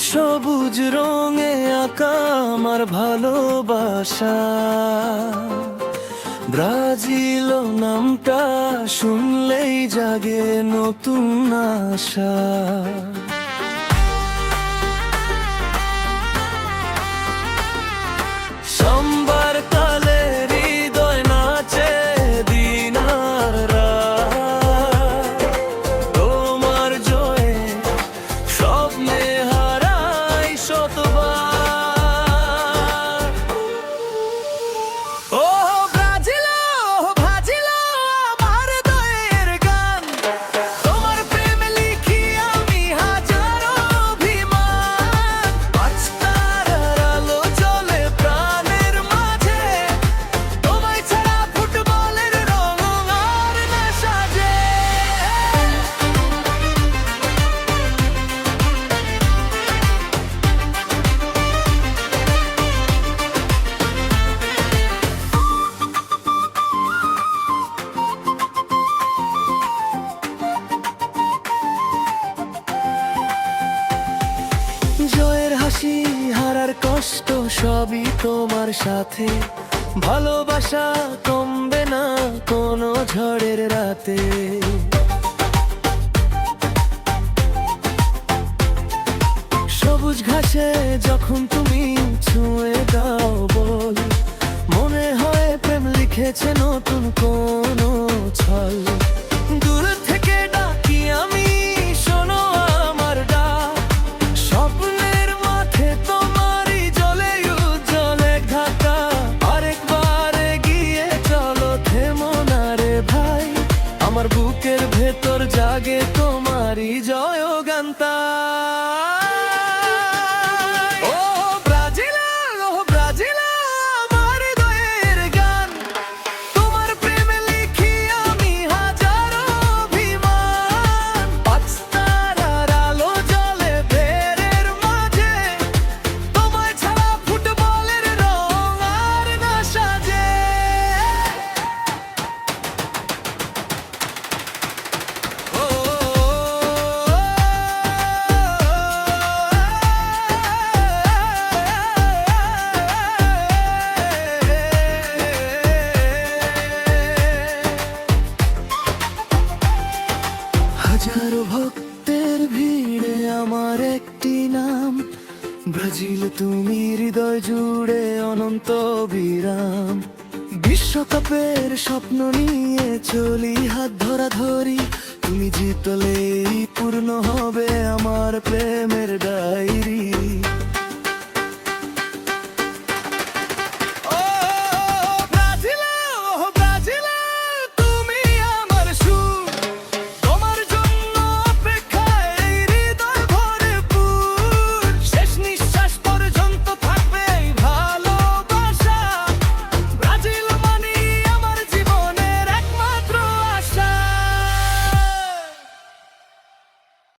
সবুজ রঙে আঁকা আমার ভালোবাসা, ব্রাজিল নামটা শুনলেই জাগে নতুন আশা। সোমবার কালে হৃদয় নাচে দিন আর রাত, তোমার জয়ে স্বপ্নে হারাই শতবার। ও ব্রাজিল, ব্রাজিল আমার হৃদয়ের গান, তোমার প্রেম লিখি আমি হাজারো অভিমান। পাঁচ তারার আলো জ্বলে প্রাণের মাঝে, তোমায় ছাড়া ফুটবলের রং আর না সাজে। জয়ের হাসি হারার কষ্ট সবই তোমার সাথে, ভালোবাসা কমবে না কোনো ঝড়ের রাতে। সবুজ ঘাসে যখন তুমি ছুঁয়ে দাও বল, মনে হয় প্রেম লিখেছে নতুন কোনো ছল। দূর থেকে ডাকি আমি, শোনো আমার ডাক, স্বপ্নের মাঠে তোমারই জলে উজ্জ্বল এক ধাক্কা। আরেকবার এগিয়ে চলো, থেমো না রে ভাই, আমার বুকের ভেতর জাগে তোমারই জয়গান্তা। ও ব্রাজিল, ও ব্রাজিল আমার হৃদয়ের গান, তোমার প্রেম লিখি আমি হাজারো অভিমান। পাঁচ তারার আলো জ্বলে ভোরের মাঝে, তোমায় ছাড়া ফুটবলের রং আর না সাজে। ও হাজারো ভক্তের ভিড়ে আমার একটি নাম, ব্রাজিল তুমি হৃদয় জুড়ে অনন্ত বিরাম। বিশ্বকাপের স্বপ্ন নিয়ে চলি হাত ধরা ধরি, তুমি জিতলেই পূর্ণ হবে আমার প্রেমের ডায়েরি।